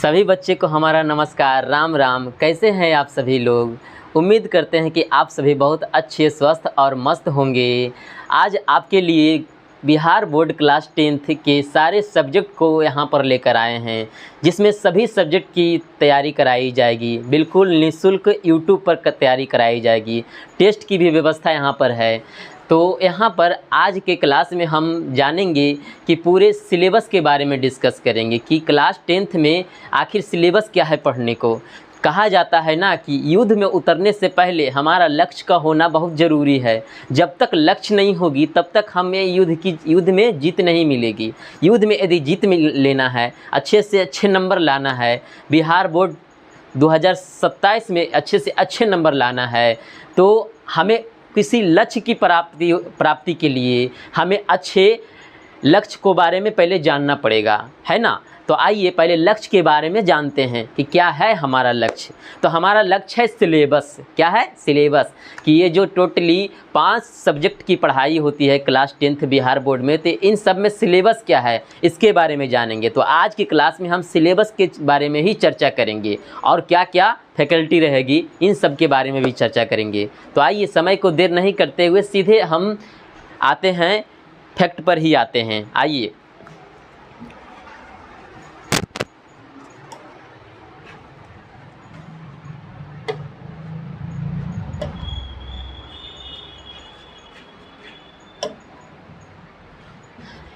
सभी बच्चे को हमारा नमस्कार, राम राम। कैसे हैं आप सभी लोग? उम्मीद करते हैं कि आप सभी बहुत अच्छे, स्वस्थ और मस्त होंगे। आज आपके लिए बिहार बोर्ड क्लास 10th के सारे सब्जेक्ट को यहाँ पर लेकर आए हैं, जिसमें सभी सब्जेक्ट की तैयारी कराई जाएगी। बिल्कुल निःशुल्क यूट्यूब पर तैयारी कराई जाएगी। टेस्ट की भी व्यवस्था यहाँ पर है। तो यहाँ पर आज के क्लास में हम जानेंगे कि पूरे सिलेबस के बारे में डिस्कस करेंगे कि क्लास 10th में आखिर सिलेबस क्या है पढ़ने को। कहा जाता है ना कि युद्ध में उतरने से पहले हमारा लक्ष्य का होना बहुत ज़रूरी है। जब तक लक्ष्य नहीं होगी तब तक हमें युद्ध में जीत नहीं मिलेगी। युद्ध में यदि जीत लेना है, अच्छे से अच्छे नंबर लाना है, बिहार बोर्ड 2027 में अच्छे से अच्छे नंबर लाना है, तो हमें किसी लक्ष्य की प्राप्ति के लिए हमें अच्छे लक्ष्य को बारे में पहले जानना पड़ेगा, है ना। तो आइए पहले लक्ष्य के बारे में जानते हैं कि क्या है हमारा लक्ष्य। तो हमारा लक्ष्य है सिलेबस। क्या है? सिलेबस। कि ये जो टोटली 5 सब्जेक्ट की पढ़ाई होती है क्लास 10th बिहार बोर्ड में, तो इन सब में सिलेबस क्या है इसके बारे में जानेंगे। तो आज की क्लास में हम सिलेबस के बारे में ही चर्चा करेंगे और क्या क्या फैकल्टी रहेगी इन सब के बारे में भी चर्चा करेंगे। तो आइए समय को देर नहीं करते हुए सीधे हम आते हैं, फैक्ट पर ही आते हैं। आइए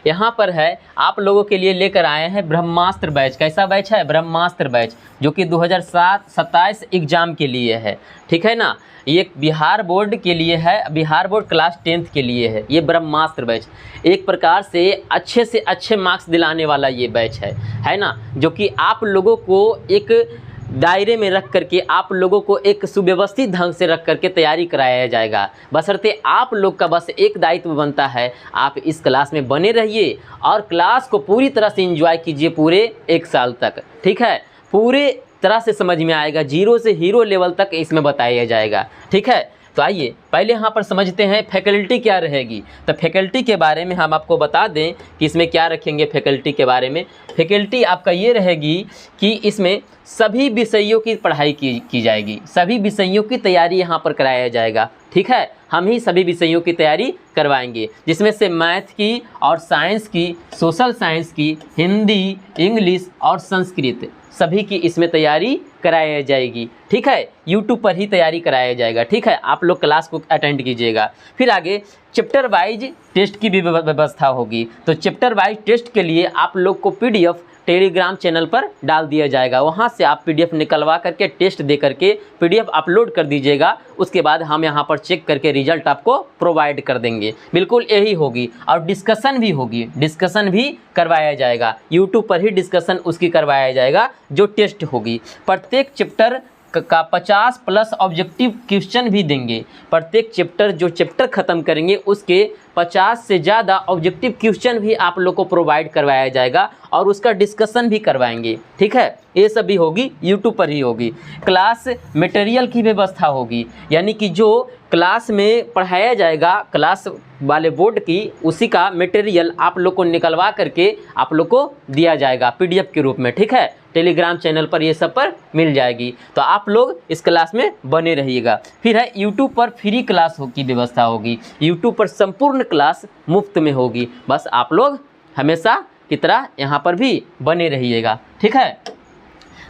यहाँ पर है, आप लोगों के लिए लेकर आए हैं ब्रह्मास्त्र बैच। कैसा बैच है? ब्रह्मास्त्र बैच, जो कि 2027 एग्ज़ाम के लिए है। ठीक है ना। ये बिहार बोर्ड के लिए है, बिहार बोर्ड क्लास 10th के लिए है ये ब्रह्मास्त्र बैच। एक प्रकार से अच्छे मार्क्स दिलाने वाला ये बैच है ना। जो कि आप लोगों को एक दायरे में रख करके, आप लोगों को एक सुव्यवस्थित ढंग से रख करके तैयारी कराया जाएगा। बशर्ते आप लोग का बस एक दायित्व बनता है, आप इस क्लास में बने रहिए और क्लास को पूरी तरह से एंजॉय कीजिए पूरे 1 साल तक। ठीक है, पूरे तरह से समझ में आएगा, जीरो से हीरो लेवल तक इसमें बताया जाएगा। ठीक है। तो आइए पहले यहाँ पर समझते हैं फैकल्टी क्या रहेगी। तो फैकल्टी के बारे में हम आपको बता दें कि इसमें क्या रखेंगे। फैकल्टी के बारे में, फैकल्टी आपका ये रहेगी कि इसमें सभी विषयों की पढ़ाई की जाएगी, सभी विषयों की तैयारी यहाँ पर कराया जाएगा। ठीक है, हम ही सभी विषयों की तैयारी करवाएंगे, जिसमें से मैथ की और साइंस की, सोशल साइंस की, हिंदी, इंग्लिश और संस्कृत, सभी की इसमें तैयारी कराई जाएगी। ठीक है, यूट्यूब पर ही तैयारी कराया जाएगा। ठीक है, आप लोग क्लास को अटेंड कीजिएगा। फिर आगे चैप्टर वाइज टेस्ट की भी व्यवस्था होगी। तो चैप्टर वाइज टेस्ट के लिए आप लोग को PDF टेलीग्राम चैनल पर डाल दिया जाएगा। वहाँ से आप PDF निकलवा करके टेस्ट दे करके PDF अपलोड कर दीजिएगा। उसके बाद हम यहाँ पर चेक करके रिजल्ट आपको प्रोवाइड कर देंगे। बिल्कुल यही होगी। और डिस्कशन भी होगी, डिस्कशन भी करवाया जाएगा। यूट्यूब पर ही डिस्कशन उसकी करवाया जाएगा जो टेस्ट होगी। प्रत्येक चैप्टर का 50+ ऑब्जेक्टिव क्वेश्चन भी देंगे। प्रत्येक चैप्टर, जो चैप्टर ख़त्म करेंगे उसके 50 से ज़्यादा ऑब्जेक्टिव क्वेश्चन भी आप लोग को प्रोवाइड करवाया जाएगा और उसका डिस्कशन भी करवाएंगे। ठीक है, ये सब भी होगी, यूट्यूब पर ही होगी। क्लास मटेरियल की व्यवस्था होगी, यानी कि जो क्लास में पढ़ाया जाएगा क्लास वाले बोर्ड की, उसी का मटेरियल आप लोग को निकलवा करके आप लोग को दिया जाएगा PDF के रूप में। ठीक है, टेलीग्राम चैनल पर ये सब पर मिल जाएगी। तो आप लोग इस क्लास में बने रहिएगा। फिर है यूट्यूब पर फ्री क्लास की व्यवस्था होगी। यूट्यूब पर संपूर्ण क्लास मुफ्त में होगी। बस आप लोग हमेशा की तरह यहाँ पर भी बने रहिएगा। ठीक है,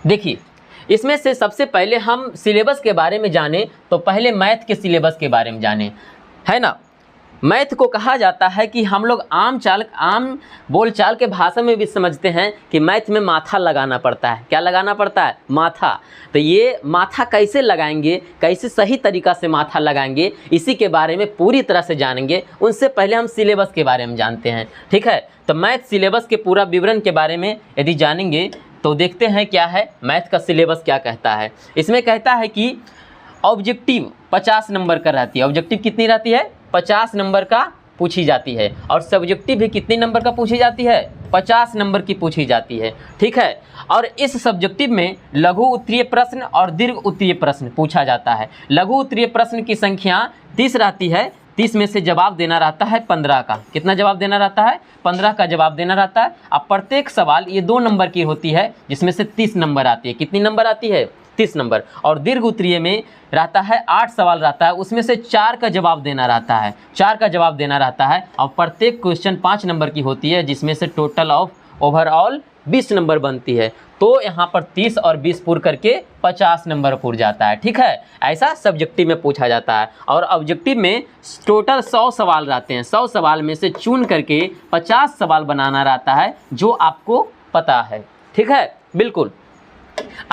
देखिए इसमें से सबसे पहले हम सिलेबस के बारे में जानें, तो पहले मैथ के सिलेबस के बारे में जानें, है ना। मैथ को कहा जाता है कि हम लोग आम बोलचाल के भाषा में भी समझते हैं कि मैथ में माथा लगाना पड़ता है। क्या लगाना पड़ता है? माथा। तो ये माथा कैसे लगाएंगे, कैसे सही तरीक़ा से माथा लगाएंगे, इसी के बारे में पूरी तरह से जानेंगे। उनसे पहले हम सिलेबस के बारे में जानते हैं। ठीक है, तो मैथ सिलेबस के पूरा विवरण के बारे में यदि जानेंगे तो देखते हैं क्या है मैथ का सिलेबस क्या कहता है। इसमें कहता है कि ऑब्जेक्टिव 50 नंबर का रहती है। ऑब्जेक्टिव कितनी रहती है? 50 नंबर का पूछी जाती है। और सब्जेक्टिव भी कितने नंबर का पूछी जाती है? 50 नंबर की पूछी जाती है। ठीक है, और इस सब्जेक्टिव में लघु उत्तरीय प्रश्न और दीर्घ उत्तरीय प्रश्न पूछा जाता है। लघु उत्तरीय प्रश्न की संख्या 30 रहती है, 30 में से जवाब देना रहता है 15 का। कितना जवाब देना रहता है? 15 का जवाब देना रहता है। अब प्रत्येक सवाल ये 2 नंबर की होती है, जिसमें से 30 नंबर आती है। कितनी नंबर आती है? 30 नंबर। और दीर्घ उत्तरीय में रहता है 8 सवाल रहता है, उसमें से 4 का जवाब देना रहता है, 4 का जवाब देना रहता है। और प्रत्येक क्वेश्चन 5 नंबर की होती है, जिसमें से टोटल ऑफ ओवरऑल 20 नंबर बनती है। तो यहाँ पर 30 और 20 पूर करके 50 नंबर पूर जाता है। ठीक है, ऐसा सब्जेक्टिव में पूछा जाता है। और ऑब्जेक्टिव में टोटल 100 सवाल रहते हैं, 100 सवाल में से चुन करके 50 सवाल बनाना रहता है, जो आपको पता है। ठीक है, बिल्कुल।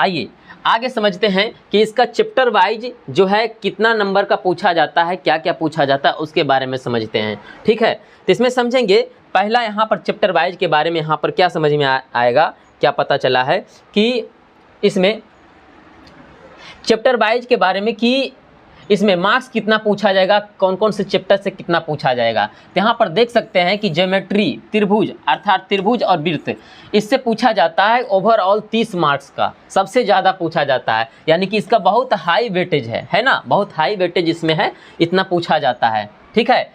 आइए आगे समझते हैं कि इसका चैप्टर वाइज जो है कितना नंबर का पूछा जाता है, क्या क्या पूछा जाता है, उसके बारे में समझते हैं। ठीक है, तो इसमें समझेंगे पहला यहाँ पर चैप्टर वाइज के बारे में यहाँ पर क्या समझ में आएगा, क्या पता चला है कि इसमें चैप्टर वाइज के बारे में कि इसमें मार्क्स कितना पूछा जाएगा, कौन कौन से चैप्टर से कितना पूछा जाएगा। तो यहाँ पर देख सकते हैं कि ज्योमेट्री, त्रिभुज अर्थात त्रिभुज और वृत्त, इससे पूछा जाता है ओवरऑल 30 मार्क्स का, सबसे ज़्यादा पूछा जाता है। यानी कि इसका बहुत हाई वेटेज है ना, बहुत हाई वेटेज इसमें है, इतना पूछा जाता है। ठीक है,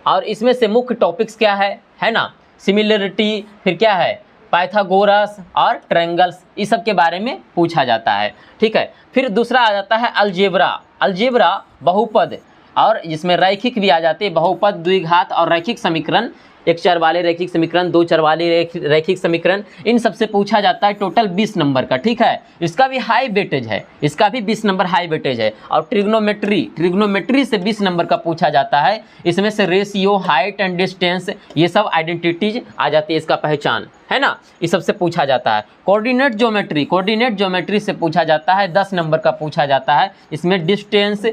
और इसमें से मुख्य टॉपिक्स क्या है ना, सिमिलरिटी, फिर क्या है, पाइथागोरस और ट्रायंगल्स, इस सब के बारे में पूछा जाता है। ठीक है, फिर दूसरा आ जाता है अलजेब्रा, अलजेब्रा बहुपद, और जिसमें रैखिक भी आ जाते हैं, बहुपद, द्विघात और रैखिक समीकरण, एक चर वाले रैखिक समीकरण, 2 चर वाले रैखिक समीकरण, इन सब से पूछा जाता है टोटल 20 नंबर का। ठीक है, इसका भी हाई वेटेज है, इसका भी 20 नंबर हाई वेटेज है। और ट्रिग्नोमेट्री, ट्रिग्नोमेट्री से 20 नंबर का पूछा जाता है। इसमें से रेशियो, हाइट एंड डिस्टेंस, ये सब आइडेंटिटीज आ जाती है, इसका पहचान है ना, इस सब से पूछा जाता है। कोऑर्डिनेट ज्योमेट्री, कोऑर्डिनेट ज्योमेट्री से पूछा जाता है, 10 नंबर का पूछा जाता है। इसमें डिस्टेंस,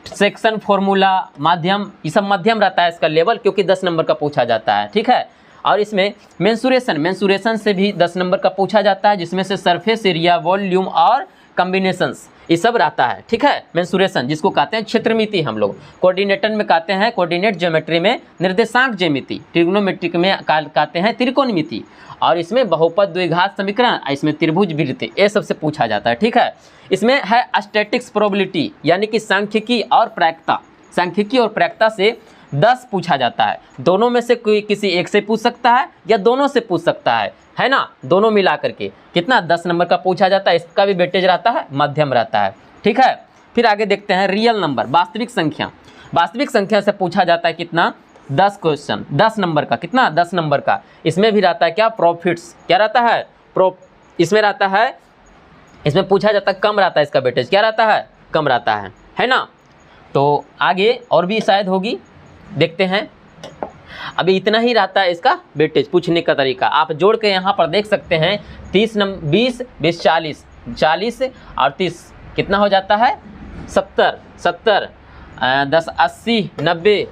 सेक्शन फॉर्मूला, माध्यम, ये सब मध्यम रहता है इसका लेवल, क्योंकि 10 नंबर का पूछा जाता है। ठीक है, और इसमें मेंसुरेशन, मेंसुरेशन से भी 10 नंबर का पूछा जाता है, जिसमें से सरफेस एरिया, वॉल्यूम और कॉम्बिनेशंस, ये सब रहता है। ठीक है, मेंसुरेशन जिसको कहते हैं क्षेत्रमिति, हम लोग कोऑर्डिनेटर में कहते हैं, कोऑर्डिनेट ज्योमेट्री में निर्देशांक ज्यामिति, ट्रिग्नोमेट्रिक में कहते हैं त्रिकोणमिति, और इसमें बहुपद, द्विघात समीकरण, इसमें त्रिभुज, वृत्त, ये सबसे पूछा जाता है। ठीक है, इसमें है स्टैटिक्स प्रोबेबिलिटी, यानी कि सांख्यिकी और प्रायिकता, सांख्यिकी और प्रायिकता से 10 पूछा जाता है। दोनों में से कोई किसी एक से पूछ सकता है या दोनों से पूछ सकता है ना, दोनों मिला करके कितना 10 नंबर का पूछा जाता है। इसका भी वेटेज रहता है, मध्यम रहता है। ठीक है, फिर आगे देखते हैं रियल नंबर, वास्तविक संख्या, वास्तविक संख्या से पूछा जाता है कितना, 10 क्वेश्चन, 10 नंबर का, कितना 10 नंबर का। इसमें भी रहता है क्या, प्रॉफिट्स, क्या रहता है, इसमें रहता है, इसमें पूछा जाता है, कम रहता है इसका वेटेज, क्या रहता है, कम रहता है ना। तो आगे और भी शायद होगी, देखते हैं। अभी इतना ही रहता है इसका वेटेज, पूछने का तरीका आप जोड़ के यहाँ पर देख सकते हैं। 30 नंबर, 20 20 40, 40 और 30 कितना हो जाता है, 70, 10 80 90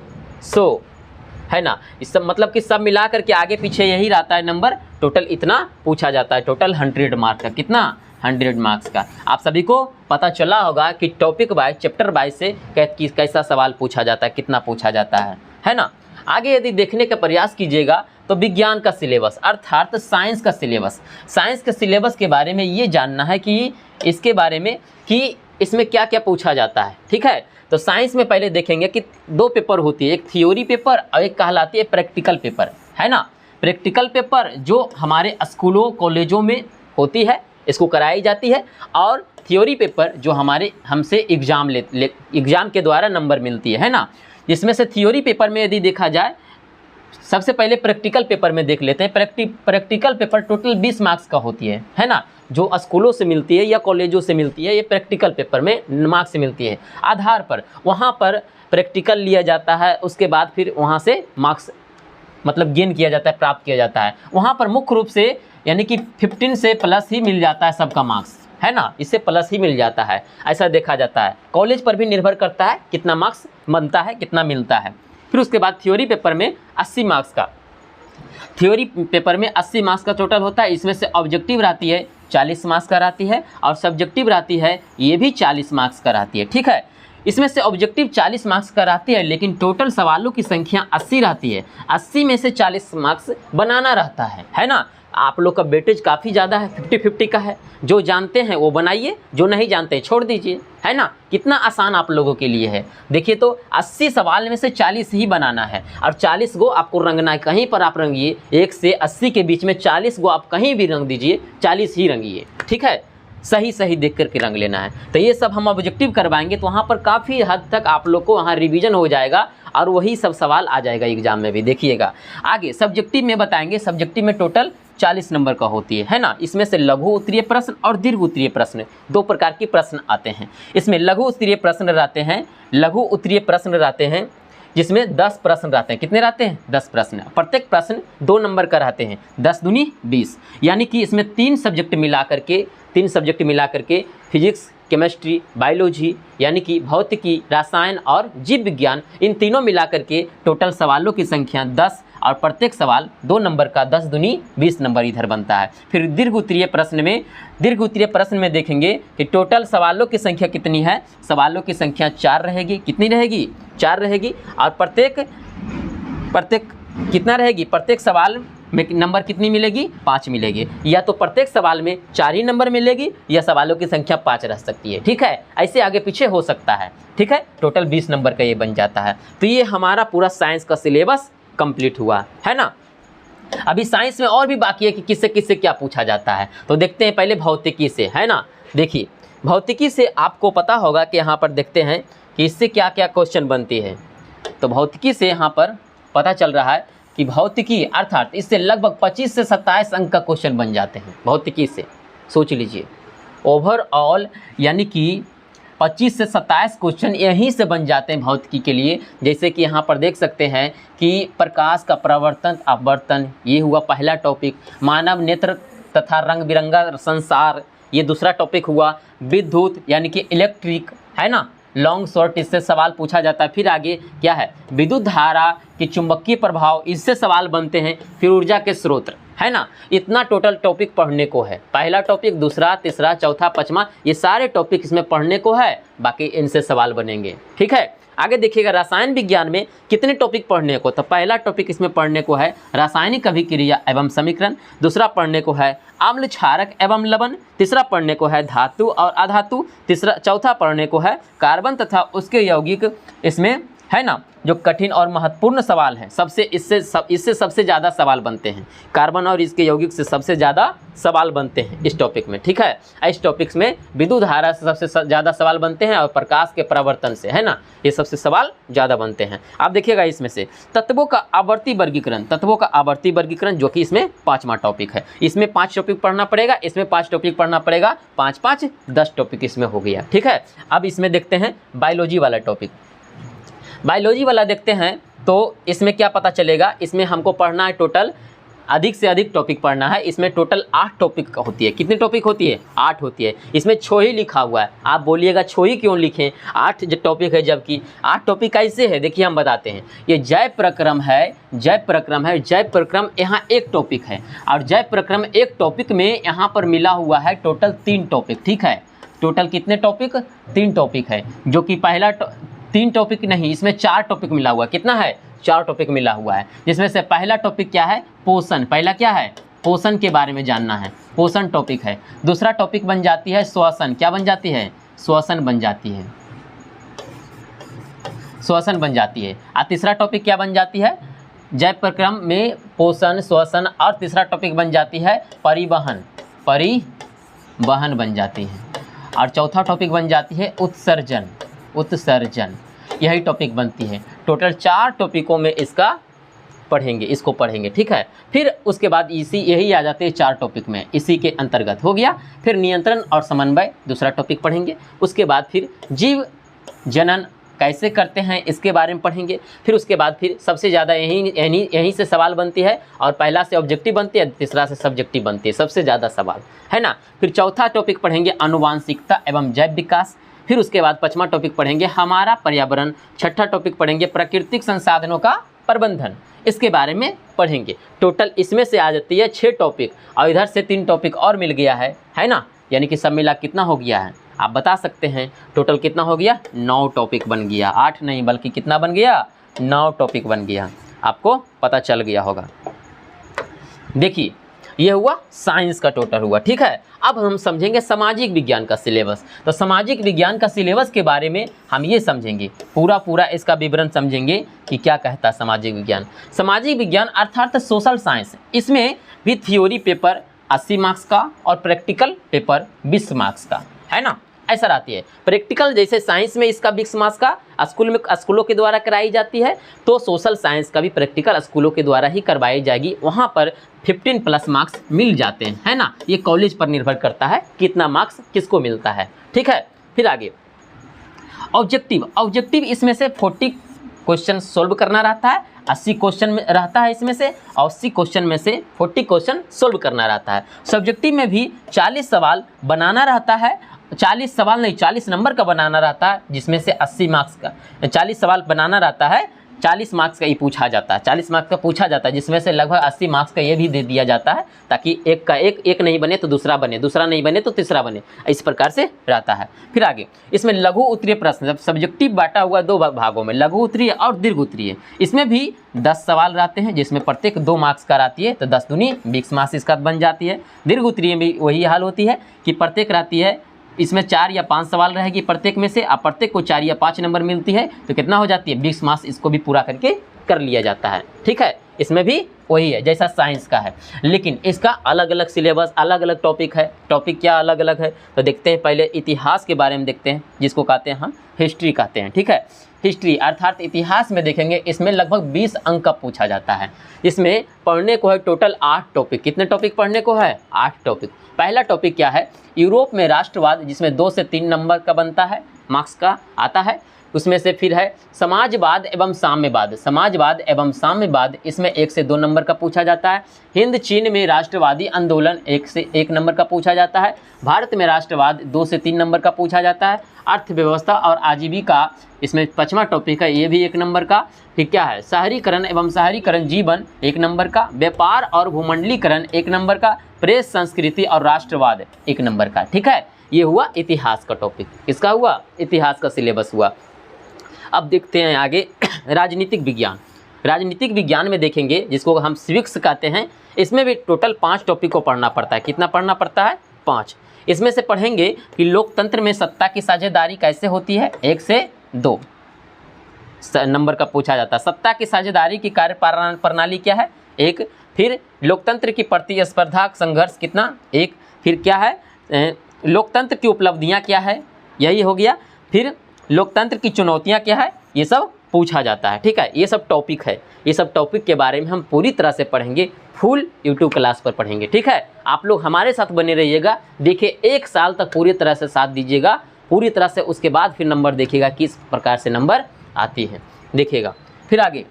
100, है ना। इस सब मतलब कि सब मिला करके आगे पीछे यही रहता है नंबर, टोटल इतना पूछा जाता है, टोटल 100 मार्क्स का, कितना 100 मार्क्स का। आप सभी को पता चला होगा कि टॉपिक वाइज, चैप्टर वाइज से कैसा सवाल पूछा जाता है, कितना पूछा जाता है ना। आगे यदि देखने का प्रयास कीजिएगा तो विज्ञान का सिलेबस अर्थात साइंस का सिलेबस, साइंस के सिलेबस के बारे में ये जानना है कि इसके बारे में कि इसमें क्या क्या पूछा जाता है। ठीक है, तो साइंस में पहले देखेंगे कि 2 पेपर होती है, एक थियोरी पेपर और एक कहलाती है प्रैक्टिकल पेपर, है ना। प्रैक्टिकल पेपर जो हमारे स्कूलों कॉलेजों में होती है, इसको कराई जाती है, और थियोरी पेपर जो हमारे हमसे एग्ज़ाम के द्वारा नंबर मिलती है ना। जिसमें से थियोरी पेपर में यदि देखा जाए, सबसे पहले प्रैक्टिकल पेपर में देख लेते हैं। प्रैक्टिकल पेपर टोटल 20 मार्क्स का होती है ना, जो स्कूलों से मिलती है या कॉलेजों से मिलती है, ये प्रैक्टिकल पेपर में मार्क्स से मिलती है। आधार पर वहाँ पर प्रैक्टिकल लिया जाता है, उसके बाद फिर वहाँ से मार्क्स मतलब गेन किया जाता है, प्राप्त किया जाता है। वहाँ पर मुख्य रूप से यानी कि 15 से प्लस ही मिल जाता है सबका मार्क्स, है ना, इससे प्लस ही मिल जाता है, ऐसा देखा जाता है। कॉलेज पर भी निर्भर करता है कितना मार्क्स बनता है, कितना मिलता है। फिर उसके बाद थ्योरी पेपर में 80 मार्क्स का, थ्योरी पेपर में 80 मार्क्स का टोटल होता है। इसमें से ऑब्जेक्टिव रहती है 40 मार्क्स का रहती है, और सब्जेक्टिव रहती है ये भी 40 मार्क्स का रहती है। ठीक है, इसमें से ऑब्जेक्टिव 40 मार्क्स का रहती है, लेकिन टोटल सवालों की संख्या 80 रहती है। 80 में से 40 मार्क्स बनाना रहता है ना। आप लोग का वेटेज काफ़ी ज़्यादा है, 50-50 का है। जो जानते हैं वो बनाइए, जो नहीं जानते छोड़ दीजिए, है ना। कितना आसान आप लोगों के लिए है। देखिए तो 80 सवाल में से 40 ही बनाना है और 40 गो आपको रंगना है। कहीं पर आप रंगिए, 1 से 80 के बीच में 40 गो आप कहीं भी रंग दीजिए, 40 ही रंगिए, ठीक है। सही सही देख करके रंग लेना है। तो ये सब हम ऑब्जेक्टिव करवाएंगे, तो वहाँ पर काफ़ी हद तक आप लोग को वहाँ रिवीजन हो जाएगा और वही सब सवाल आ जाएगा एग्जाम में भी। देखिएगा आगे सब्जेक्टिव में बताएंगे। सब्जेक्टिव में टोटल 40 नंबर का होती है ना। इसमें से लघु उत्तरीय प्रश्न और दीर्घ उत्तरीय प्रश्न, 2 प्रकार के प्रश्न आते हैं। इसमें लघु उत्तरीय प्रश्न रहते हैं, लघु उत्तरीय प्रश्न रहते हैं जिसमें 10 प्रश्न रहते हैं। कितने रहते हैं? 10 प्रश्न। प्रत्येक प्रश्न 2 नंबर का रहते हैं, 10 दूनी 20। यानी कि इसमें 3 सब्जेक्ट मिला करके फिजिक्स, केमिस्ट्री, बायोलॉजी यानी कि भौतिकी, रसायन और जीव विज्ञान, इन तीनों मिला करके टोटल सवालों की संख्या 10 और प्रत्येक सवाल 2 नंबर का, 10 दूनी 20 नंबर इधर बनता है। फिर दीर्घ उत्तरीय प्रश्न में देखेंगे कि टोटल सवालों की संख्या कितनी है। सवालों की संख्या 4 रहेगी। कितनी रहेगी? 4 रहेगी। और प्रत्येक कितना रहेगी? प्रत्येक सवाल में नंबर कितनी मिलेगी? 5 मिलेगी। या तो प्रत्येक सवाल में 4 ही नंबर मिलेगी या सवालों की संख्या 5 रह सकती है, ठीक है। ऐसे आगे पीछे हो सकता है, ठीक है। टोटल 20 नंबर का ये बन जाता है। तो ये हमारा पूरा साइंस का सिलेबस कंप्लीट हुआ है ना। अभी साइंस में और भी बाकी है कि किससे किससे क्या पूछा जाता है। तो देखते हैं पहले भौतिकी से, है ना। देखिए भौतिकी से आपको पता होगा कि यहाँ पर देखते हैं कि इससे क्या क्या क्वेश्चन बनती है। तो भौतिकी से यहाँ पर पता चल रहा है कि भौतिकी अर्थात इससे लगभग 25 से 27 अंक का क्वेश्चन बन जाते हैं भौतिकी से। सोच लीजिए ओवरऑल यानी कि 25 से 27 क्वेश्चन यहीं से बन जाते हैं भौतिकी के लिए। जैसे कि यहाँ पर देख सकते हैं कि प्रकाश का प्रवर्तन अपवर्तन, ये हुआ पहला टॉपिक। मानव नेत्र तथा रंग बिरंगा संसार, ये दूसरा टॉपिक हुआ। विद्युत यानी कि इलेक्ट्रिक, है ना, लॉन्ग शॉर्ट, इससे सवाल पूछा जाता है। फिर आगे क्या है? विद्युत धारा की चुंबकीय प्रभाव, इससे सवाल बनते हैं। फिर ऊर्जा के स्रोत, है ना। इतना टोटल टॉपिक पढ़ने को है। पहला टॉपिक, दूसरा, तीसरा, चौथा, पांचवा, ये सारे टॉपिक इसमें पढ़ने को है। बाकी इनसे सवाल बनेंगे, ठीक है। आगे देखिएगा रसायन विज्ञान में कितने टॉपिक पढ़ने को। तो पहला टॉपिक इसमें पढ़ने को है रासायनिक अभिक्रिया एवं समीकरण। दूसरा पढ़ने को है अम्ल, क्षारक एवं लवण। तीसरा पढ़ने को है धातु और अधातु। चौथा पढ़ने को है कार्बन तथा उसके यौगिक। इसमें है ना जो कठिन और महत्वपूर्ण सवाल है, इससे सबसे ज़्यादा सवाल बनते हैं। कार्बन और इसके यौगिक से सबसे ज़्यादा सवाल बनते हैं इस टॉपिक में, ठीक है। इस टॉपिक्स में विद्युत धारा से सबसे ज़्यादा सवाल बनते हैं और प्रकाश के प्रवर्तन से, है ना, ये सबसे सवाल ज़्यादा बनते हैं। आप देखिएगा इसमें से तत्वों का आवर्ती वर्गीकरण, जो कि इसमें 5वां टॉपिक है। इसमें 5 टॉपिक पढ़ना पड़ेगा, इसमें 5 टॉपिक पढ़ना पड़ेगा। 5 10 टॉपिक इसमें हो गया, ठीक है। अब इसमें देखते हैं बायोलॉजी वाला टॉपिक। बायोलॉजी वाला देखते हैं तो इसमें क्या पता चलेगा। इसमें हमको पढ़ना है टोटल अधिक से अधिक टॉपिक पढ़ना है। इसमें टोटल 8 टॉपिक होती है। कितनी टॉपिक होती है? 8 होती है। इसमें 6 ही लिखा हुआ है। आप बोलिएगा 6 ही क्यों लिखें, 8 टॉपिक है, जबकि 8 टॉपिक कैसे है देखिए हम बताते हैं। ये जैव प्रक्रम है, जैव प्रक्रम यहाँ एक टॉपिक है और जैव प्रक्रम एक टॉपिक में यहाँ पर मिला हुआ है टोटल 3 टॉपिक, ठीक है। टोटल कितने टॉपिक? 3 टॉपिक है, जो कि पहला 3 टॉपिक नहीं, इसमें 4 टॉपिक मिला हुआ है। कितना है? 4 टॉपिक मिला हुआ है, जिसमें से पहला टॉपिक क्या है? पोषण। पहला क्या है? पोषण के बारे में जानना है, पोषण टॉपिक है। दूसरा टॉपिक बन जाती है श्वसन। क्या बन जाती है? श्वसन बन जाती है, श्वसन बन जाती है। और तीसरा टॉपिक क्या बन जाती है? जैव प्रक्रम में पोषण, श्वसन और तीसरा टॉपिक बन जाती है परिवहन, परिवहन बन जाती है। और चौथा टॉपिक बन जाती है उत्सर्जन, उत्सर्जन, यही टॉपिक बनती है। टोटल 4 टॉपिकों में इसको पढ़ेंगे, ठीक है। फिर उसके बाद यही आ जाते हैं 4 टॉपिक में, इसी के अंतर्गत हो गया। फिर नियंत्रण और समन्वय दूसरा टॉपिक पढ़ेंगे। उसके बाद फिर जीव जनन कैसे करते हैं इसके बारे में पढ़ेंगे। फिर उसके बाद फिर सबसे ज़्यादा यहीं से सवाल बनती है और पहला से ऑब्जेक्टिव बनती है, तीसरा से सब्जेक्टिव बनती है, सबसे ज़्यादा सवाल, है ना। फिर चौथा टॉपिक पढ़ेंगे आनुवांशिकता एवं जैव विकास। फिर उसके बाद 5वां टॉपिक पढ़ेंगे हमारा पर्यावरण। 6ठा टॉपिक पढ़ेंगे प्राकृतिक संसाधनों का प्रबंधन, इसके बारे में पढ़ेंगे। टोटल इसमें से आ जाती है 6 टॉपिक और इधर से 3 टॉपिक और मिल गया है ना। यानी कि सब मिला कितना हो गया है आप बता सकते हैं? टोटल कितना हो गया? 9 टॉपिक बन गया। 8 नहीं बल्कि कितना बन गया? 9 टॉपिक बन गया। आपको पता चल गया होगा। देखिए ये हुआ साइंस का टोटल हुआ। ठीक है, अब हम समझेंगे सामाजिक विज्ञान का सिलेबस। तो सामाजिक विज्ञान का सिलेबस के बारे में हम ये समझेंगे, पूरा इसका विवरण समझेंगे कि क्या कहता है सामाजिक विज्ञान। सामाजिक विज्ञान अर्थात सोशल साइंस, इसमें भी थ्योरी पेपर 80 मार्क्स का और प्रैक्टिकल पेपर 20 मार्क्स का, है ना, ऐसा रहती है। प्रैक्टिकल जैसे साइंस में इसका 20 मार्क्स का स्कूलों के द्वारा कराई जाती है, तो सोशल साइंस का भी प्रैक्टिकल स्कूलों के द्वारा ही करवाई जाएगी। वहाँ पर 15+ मार्क्स मिल जाते हैं, है ना। ये कॉलेज पर निर्भर करता है कितना मार्क्स किसको मिलता है। ठीक है, फिर आगे ऑब्जेक्टिव इसमें से 40 क्वेश्चन सोल्व करना रहता है, 80 क्वेश्चन में रहता है इसमें से, और 80 क्वेश्चन में से 40 क्वेश्चन सोल्व करना रहता है। सब्जेक्टिव में भी 40 सवाल बनाना रहता है, 40 सवाल नहीं 40 नंबर का बनाना रहता है, जिसमें से 80 मार्क्स का 40 सवाल बनाना रहता है, 40 मार्क्स का ही पूछा जाता है, 40 मार्क्स का पूछा जाता है, जिसमें से लगभग 80 मार्क्स का ये भी दे दिया जाता है, ताकि एक का एक नहीं बने तो दूसरा बने, दूसरा नहीं बने तो तीसरा बने, इस प्रकार से रहता है। फिर आगे इसमें लघु उत्तरीय प्रश्न, जब सब्जेक्टिव बांटा हुआ 2 भागों में, लघु उत्तरीय और दीर्घ उत्तरीय, इसमें भी 10 सवाल रहते हैं, जिसमें प्रत्येक 2 मार्क्स का रहती है, तो 10 दूनी 20 मार्क्स इसका बन जाती है। दीर्घ उत्तरीय में वही हाल होती है कि प्रत्येक रहती है, इसमें 4 या 5 सवाल रहेगी प्रत्येक में से, अब प्रत्येक को 4 या 5 नंबर मिलती है, तो कितना हो जाती है 20 मार्क्स, इसको भी पूरा करके कर लिया जाता है। ठीक है, इसमें भी वही है जैसा साइंस का है, लेकिन इसका अलग अलग सिलेबस, अलग अलग टॉपिक है। टॉपिक क्या अलग अलग है, तो देखते हैं पहले इतिहास के बारे में देखते हैं, जिसको कहते हैं हम हिस्ट्री कहते हैं। ठीक है, हिस्ट्री अर्थात इतिहास में देखेंगे, इसमें लगभग 20 अंक का पूछा जाता है। इसमें पढ़ने को है टोटल 8 टॉपिक। कितने टॉपिक पढ़ने को है? 8 टॉपिक। पहला टॉपिक क्या है? यूरोप में राष्ट्रवाद, जिसमें 2 से 3 नंबर का बनता है, मार्क्स का आता है। उसमें से फिर है समाजवाद एवं साम्यवाद, समाजवाद एवं साम्यवाद, इसमें 1 से 2 नंबर का पूछा जाता है। हिंद चीन में राष्ट्रवादी आंदोलन 1 से 1 नंबर का पूछा जाता है। भारत में राष्ट्रवाद 2 से 3 नंबर का पूछा जाता है। अर्थव्यवस्था और आजीविका, इसमें 5वां टॉपिक है, ये भी 1 नंबर का। फिर क्या है? शहरीकरण एवं शहरीकरण जीवन 1 नंबर का। व्यापार और भूमंडलीकरण 1 नंबर का। प्रेस संस्कृति और राष्ट्रवाद 1 नंबर का। ठीक है, ये हुआ इतिहास का टॉपिक। किसका हुआ? इतिहास का सिलेबस हुआ। अब देखते हैं आगे राजनीतिक विज्ञान। राजनीतिक विज्ञान में देखेंगे, जिसको हम सिविक्स कहते हैं, इसमें भी टोटल 5 टॉपिक को पढ़ना पड़ता है। कितना पढ़ना पड़ता है? 5। इसमें से पढ़ेंगे कि लोकतंत्र में सत्ता की साझेदारी कैसे होती है, 1 से 2 नंबर का पूछा जाता है। सत्ता की साझेदारी की कार्य प्रणाली क्या है? 1। फिर लोकतंत्र की प्रतिस्पर्धा संघर्ष कितना? 1। फिर क्या है? लोकतंत्र की उपलब्धियां क्या है? यही हो गया। फिर लोकतंत्र की चुनौतियां क्या है? ये सब पूछा जाता है। ठीक है, ये सब टॉपिक है। ये सब टॉपिक के बारे में हम पूरी तरह से पढ़ेंगे, फुल यूट्यूब क्लास पर पढ़ेंगे। ठीक है, आप लोग हमारे साथ बने रहिएगा। देखिए 1 साल तक पूरी तरह से साथ दीजिएगा, पूरी तरह से। उसके बाद फिर नंबर देखिएगा किस प्रकार से नंबर आती है, देखिएगा। फिर आगे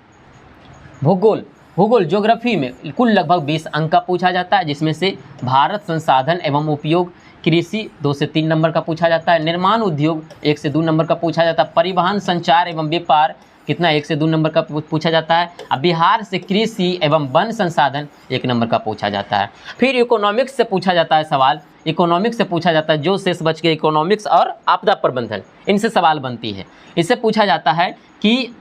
भूगोल ज्योग्राफी में कुल लगभग 20 अंक का पूछा जाता है, जिसमें से भारत संसाधन एवं उपयोग, कृषि 2 से 3 नंबर का पूछा जाता है। निर्माण उद्योग 1 से 2 नंबर का पूछा जाता है। परिवहन संचार एवं व्यापार कितना? 1 से 2 नंबर का पूछा जाता है। अब बिहार से कृषि एवं वन संसाधन 1 नंबर का पूछा जाता है। फिर इकोनॉमिक्स से पूछा जाता है सवाल। इकोनॉमिक्स से पूछा जाता है, जो शेष बच के इकोनॉमिक्स और आपदा प्रबंधन, इनसे सवाल बनती है। इससे पूछा जाता है कि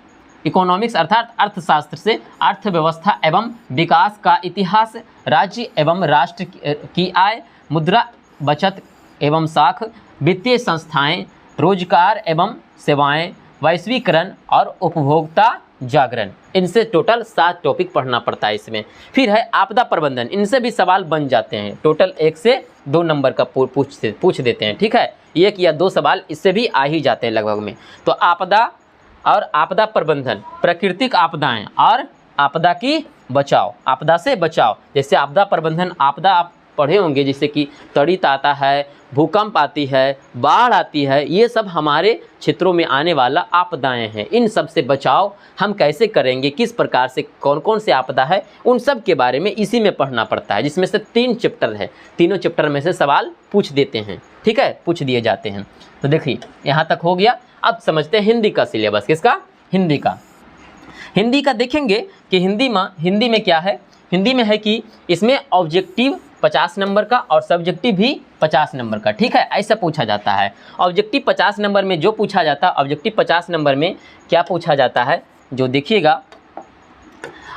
इकोनॉमिक्स अर्थात अर्थशास्त्र से अर्थव्यवस्था एवं विकास का इतिहास, राज्य एवं राष्ट्र की आय, मुद्रा बचत एवं साख, वित्तीय संस्थाएं, रोजगार एवं सेवाएं, वैश्वीकरण और उपभोक्ता जागरण। इनसे टोटल 7 टॉपिक पढ़ना पड़ता है इसमें। फिर है आपदा प्रबंधन, इनसे भी सवाल बन जाते हैं। टोटल 1 से 2 नंबर का पूछ देते हैं। ठीक है, 1 या 2 सवाल इससे भी आ ही जाते हैं लगभग में। तो आपदा और आपदा प्रबंधन, प्राकृतिक आपदाएं और आपदा की बचाव, आपदा से बचाव। जैसे आपदा प्रबंधन, आपदा आप पढ़े होंगे, जैसे कि तड़ित आता है, भूकंप आती है, बाढ़ आती है, ये सब हमारे क्षेत्रों में आने वाला आपदाएं हैं। इन सब से बचाव हम कैसे करेंगे, किस प्रकार से, कौन कौन से आपदा है, उन सब के बारे में इसी में पढ़ना पड़ता है, जिसमें से 3 चैप्टर है। तीनों चैप्टर में से सवाल पूछ देते हैं। ठीक है, पूछ दिए जाते हैं। तो देखिए यहाँ तक हो गया। अब समझते हैं हिंदी का सिलेबस। किसका? हिंदी का। हिंदी का देखेंगे कि हिंदी में क्या है? हिंदी में है कि इसमें ऑब्जेक्टिव 50 नंबर का और सब्जेक्टिव भी 50 नंबर का। ठीक है, ऐसा पूछा जाता है। ऑब्जेक्टिव 50 नंबर में जो पूछा जाता है, ऑब्जेक्टिव 50 नंबर में क्या पूछा जाता है, जो देखिएगा।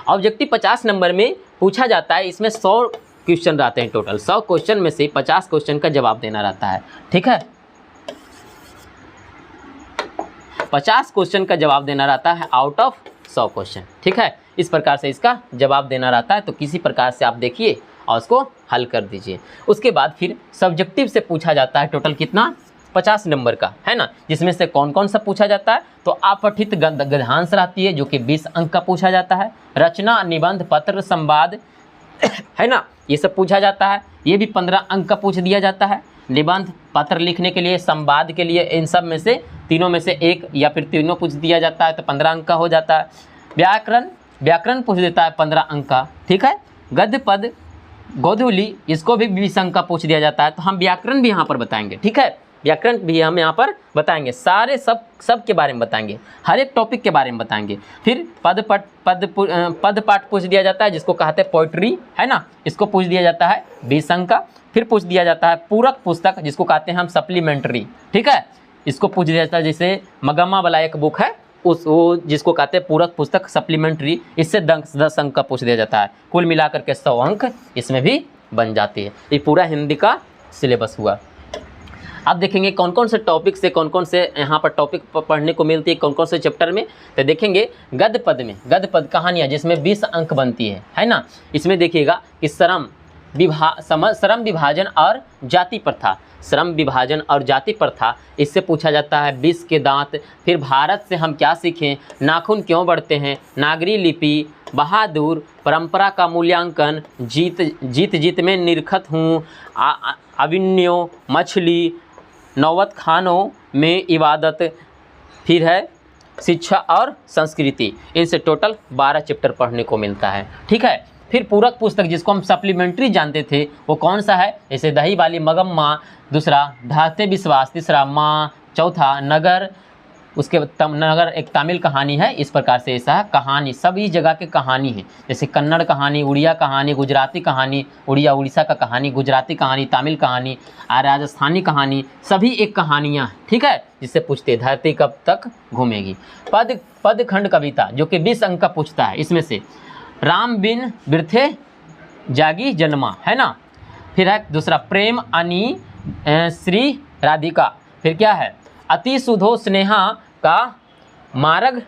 ऑब्जेक्टिव 50 नंबर में पूछा जाता है, इसमें 100 क्वेश्चन रहते हैं टोटल। 100 क्वेश्चन में से 50 क्वेश्चन का जवाब देना रहता है, ठीक है। 50 क्वेश्चन का जवाब देना रहता है आउट ऑफ 100 क्वेश्चन, ठीक है। इस प्रकार से इसका जवाब देना रहता है। तो किसी प्रकार से आप देखिए और उसको हल कर दीजिए। उसके बाद फिर सब्जेक्टिव से पूछा जाता है टोटल कितना, 50 नंबर का, है ना। जिसमें से कौन कौन सा पूछा जाता है, तो अपठित गद्यांश रहती है जो कि 20 अंक का पूछा जाता है। रचना, निबंध, पत्र, संवाद, है ना, ये सब पूछा जाता है। ये भी 15 अंक का पूछ दिया जाता है। निबंध, पत्र लिखने के लिए, संवाद के लिए, इन सब में से तीनों में से एक या फिर तीनों पूछ दिया जाता है तो 15 अंक का हो जाता है। व्याकरण पूछ देता है 15 अंक का, ठीक है। गद्य, पद, गोधूली, इसको भी 20 अंक का पूछ दिया जाता है। तो हम व्याकरण भी यहाँ पर बताएंगे, ठीक है। व्याकरण भी हम यहाँ पर बताएंगे, सारे सब के बारे में बताएंगे, हर एक टॉपिक के बारे में बताएंगे। फिर पद पाठ पूछ दिया जाता है जिसको कहते हैं पोइट्री, है ना, इसको पूछ दिया जाता है 20 अंक का। फिर पूछ दिया जाता है पूरक पुस्तक जिसको कहते हैं हम सप्लीमेंट्री, ठीक है, इसको पूछ दिया जाता है। जैसे मगम्मा वाला एक बुक है वो जिसको कहते हैं पूरक पुस्तक सप्लीमेंट्री, इससे 10 अंक का पूछ दिया जाता है। कुल मिलाकर के 100 अंक इसमें भी बन जाती है। ये पूरा हिंदी का सिलेबस हुआ। अब देखेंगे कौन कौन से टॉपिक से कौन कौन से यहाँ पर टॉपिक पढ़ने को मिलती है, कौन कौन से चैप्टर में। तो देखेंगे गद्य पद में, गद्य पद कहानियाँ जिसमें 20 अंक बनती है ना। इसमें देखिएगा कि श्रम विभाजन और जाति प्रथा, श्रम विभाजन और जाति प्रथा, इससे पूछा जाता है 20 के दांत। फिर भारत से हम क्या सीखें, नाखून क्यों बढ़ते हैं, नागरी लिपि, बहादुर, परंपरा का मूल्यांकन, जीत में निरखत हूँ, अभिनयो, मछली, नौवत खानों में इबादत, फिर है शिक्षा और संस्कृति। इनसे टोटल 12 चैप्टर पढ़ने को मिलता है, ठीक है। फिर पूरक पुस्तक जिसको हम सप्लीमेंट्री जानते थे वो कौन सा है, जैसे दही वाली मगम्मा, दूसरा ढाते विश्वास, तीसरा माँ, चौथा नगर, उसके नगर एक तमिल कहानी है। इस प्रकार से ऐसा कहानी सभी जगह के कहानी है, जैसे कन्नड़ कहानी, उड़िया कहानी, गुजराती कहानी, उड़ीसा का कहानी, गुजराती कहानी, तमिल कहानी, राजस्थानी कहानी, सभी एक कहानियाँ, ठीक है। जिससे पूछते धरती कब तक घूमेगी। पद खंड कविता जो कि 20 अंक का पूछता है। इसमें से राम बिन बिरथे जागी जन्मा, है ना। फिर है दूसरा प्रेम अनी श्री राधिका। फिर क्या है, अति सुधो स्नेहा का मार्ग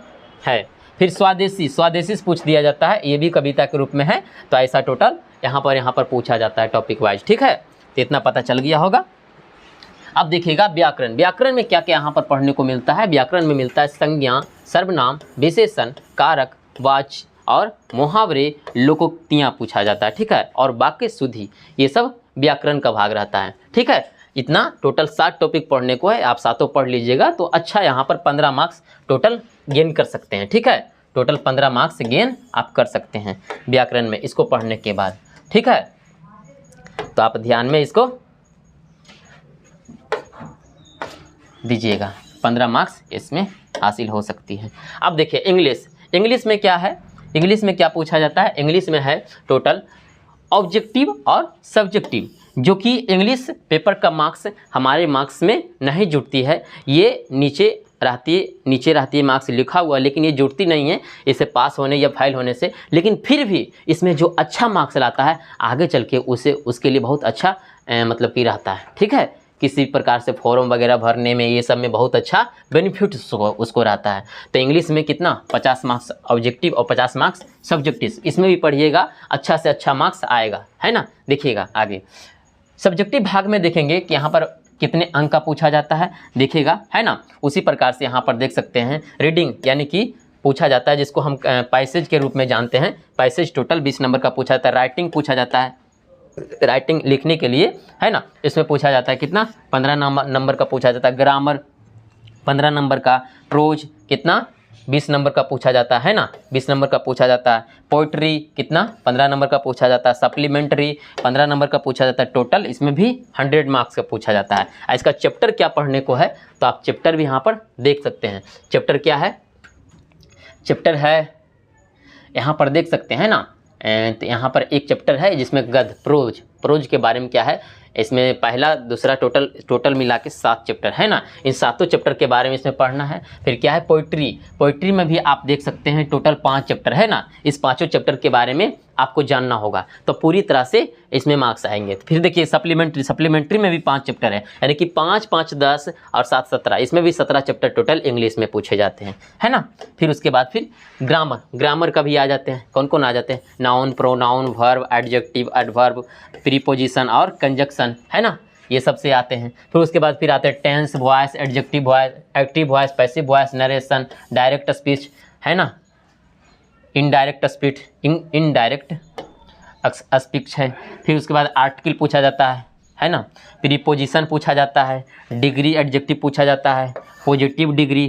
है। फिर स्वदेशी से पूछ दिया जाता है, ये भी कविता के रूप में है। तो ऐसा टोटल यहाँ पर पूछा जाता है टॉपिक वाइज, ठीक है। तो इतना पता चल गया होगा। अब देखिएगा व्याकरण में क्या क्या यहाँ पर पढ़ने को मिलता है। व्याकरण में मिलता है संज्ञा, सर्वनाम, विशेषण, कारक, वाच्य और मुहावरे, लोकोक्तियाँ पूछा जाता है, ठीक है। और वाक्य शुद्धि, ये सब व्याकरण का भाग रहता है, ठीक है। इतना टोटल 7 टॉपिक पढ़ने को है। आप 7 पढ़ लीजिएगा तो अच्छा यहाँ पर 15 मार्क्स टोटल गेन कर सकते हैं, ठीक है। टोटल 15 मार्क्स गेन आप कर सकते हैं व्याकरण में इसको पढ़ने के बाद, ठीक है। तो आप ध्यान में इसको दीजिएगा, 15 मार्क्स इसमें हासिल हो सकती है। अब देखिए इंग्लिश में क्या है, इंग्लिश में क्या पूछा जाता है। इंग्लिश में है टोटल ऑब्जेक्टिव और सब्जेक्टिव, जो कि इंग्लिश पेपर का मार्क्स हमारे मार्क्स में नहीं जुड़ती है। ये नीचे रहती है मार्क्स लिखा हुआ, लेकिन ये जुड़ती नहीं है इसे पास होने या फेल होने से। लेकिन फिर भी इसमें जो अच्छा मार्क्स लाता है आगे चल के उसके लिए बहुत अच्छा मतलब कि रहता है, ठीक है। किसी प्रकार से फॉर्म वगैरह भरने में ये सब में बहुत अच्छा बेनिफिट उसको रहता है। तो इंग्लिश में कितना 50 मार्क्स ऑब्जेक्टिव और 50 मार्क्स सब्जेक्टिव, इसमें भी पढ़िएगा, अच्छा से अच्छा मार्क्स आएगा, है ना। देखिएगा आगे सब्जेक्टिव भाग में देखेंगे कि यहाँ पर कितने अंक का पूछा जाता है, देखिएगा, है ना। उसी प्रकार से यहाँ पर देख सकते हैं रीडिंग यानी कि पूछा जाता है, जिसको हम पैसेज के रूप में जानते हैं। पैसेज टोटल 20 नंबर का पूछा जाता है। राइटिंग पूछा जाता है, राइटिंग लिखने के लिए, है ना, इसमें पूछा जाता है कितना 15 नंबर का पूछा जाता है। ग्रामर 15 नंबर का, प्रोज कितना 20 नंबर का पूछा जाता है ना, 20 नंबर का पूछा जाता है। पोइट्री कितना 15 नंबर का पूछा जाता है। सप्लीमेंट्री 15 नंबर का पूछा जाता है। टोटल इसमें भी 100 मार्क्स का पूछा जाता है। इसका चैप्टर क्या पढ़ने को है तो आप चैप्टर भी यहाँ पर देख सकते हैं। चैप्टर क्या है, चैप्टर है यहाँ पर देख सकते हैं ना। तो यहाँ पर एक चैप्टर है जिसमें गद्य प्रोज के बारे में क्या है, इसमें पहला दूसरा टोटल मिला के 7 चैप्टर है ना। इन 7 चैप्टर के बारे में इसमें पढ़ना है। फिर क्या है पोइट्री में भी आप देख सकते हैं टोटल 5 चैप्टर है ना। इस 5 चैप्टर के बारे में आपको जानना होगा तो पूरी तरह से इसमें मार्क्स आएंगे। फिर देखिए सप्लीमेंट्री में भी 5 चैप्टर है, यानी कि 5 5 10 और 7 17, इसमें भी 17 चैप्टर टोटल इंग्लिश में पूछे जाते हैं है ना। फिर उसके बाद फिर ग्रामर का भी आ जाते हैं। कौन कौन आ जाते हैं? Noun, pronoun, verb, adjective, adverb, preposition और कंजक्शन है ना, ये सब से आते हैं। फिर उसके बाद फिर आते हैं tense, voice, adjective voice, active voice, passive voice, narration, direct speech है ना, इनडायरेक्ट स्पीच है। फिर उसके बाद आर्टिकल पूछा जाता है ना, प्रीपोजिशन पूछा जाता है, डिग्री एडजेक्टिव पूछा जाता है, positive degree,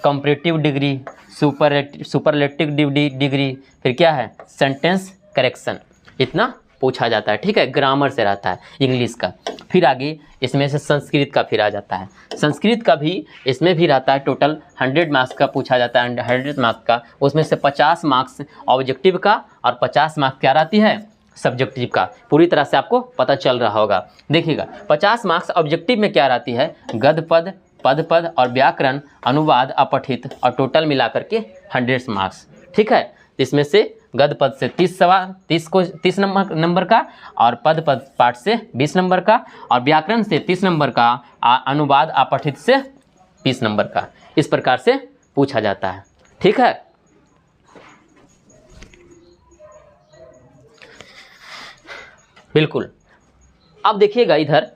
comparative degree, superlative degree, फिर क्या है सेंटेंस करेक्शन, इतना पूछा जाता है। ठीक है, ग्रामर से रहता है इंग्लिश का। फिर आगे इसमें से संस्कृत का फिर आ जाता है। संस्कृत का भी इसमें भी रहता है, टोटल 100 मार्क्स का पूछा जाता है, 100 मार्क्स का। उसमें से 50 मार्क्स ऑब्जेक्टिव का और 50 मार्क्स क्या रहती है सब्जेक्टिव का। पूरी तरह से आपको पता चल रहा होगा। देखिएगा 50 मार्क्स ऑब्जेक्टिव में क्या रहती है, गद्य पद, पद पद और व्याकरण, अनुवाद, अपठित और टोटल मिलाकर के 100 मार्क्स। ठीक है, इसमें से गद्य पद से 30 सवाल 30 नंबर का, और पद पाठ से 20 नंबर का, और व्याकरण से 30 नंबर का, अनुवाद अपठित से 20 नंबर का। इस प्रकार से पूछा जाता है। ठीक है, बिल्कुल। अब देखिएगा इधर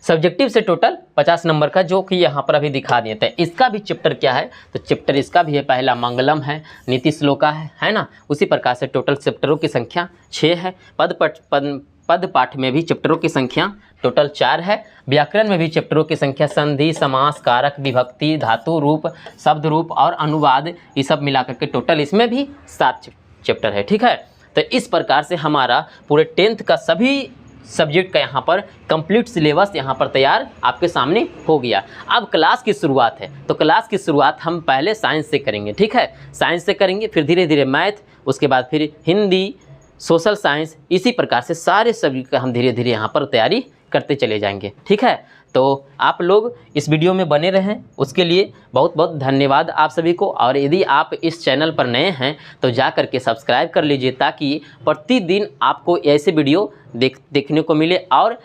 सब्जेक्टिव से टोटल 50 नंबर का, जो कि यहाँ पर अभी दिखा दिए थे। इसका भी चैप्टर क्या है, तो चैप्टर इसका भी है, पहला मंगलम है, नीति श्लोका है ना। उसी प्रकार से टोटल चैप्टरों की संख्या 6 है। पद पाठ में भी चैप्टरों की संख्या टोटल 4 है। व्याकरण में भी चैप्टरों की संख्या संधि, समास, कारक, विभक्ति, धातु रूप, शब्द रूप और अनुवाद, ये सब मिलाकर के टोटल इसमें भी 7 चैप्टर है। ठीक है, तो इस प्रकार से हमारा पूरे 10th का सभी सब्जेक्ट का यहाँ पर कंप्लीट सिलेबस यहाँ पर तैयार आपके सामने हो गया। अब क्लास की शुरुआत है, तो क्लास की शुरुआत हम पहले साइंस से करेंगे। ठीक है, साइंस से करेंगे, फिर धीरे धीरे मैथ, उसके बाद फिर हिंदी, सोशल साइंस, इसी प्रकार से सारे सब्जेक्ट का हम धीरे धीरे यहाँ पर तैयारी करते चले जाएंगे। ठीक है, तो आप लोग इस वीडियो में बने रहें, उसके लिए बहुत बहुत धन्यवाद आप सभी को। और यदि आप इस चैनल पर नए हैं तो जा कर के सब्सक्राइब कर लीजिए, ताकि प्रतिदिन आपको ऐसे वीडियो देखने को मिले, और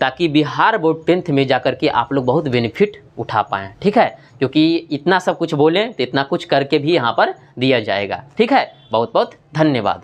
ताकि बिहार बोर्ड 10th में जा कर के आप लोग बहुत बेनिफिट उठा पाएँ। ठीक है, क्योंकि इतना सब कुछ बोलें तो इतना कुछ करके भी यहाँ पर दिया जाएगा। ठीक है, बहुत बहुत धन्यवाद।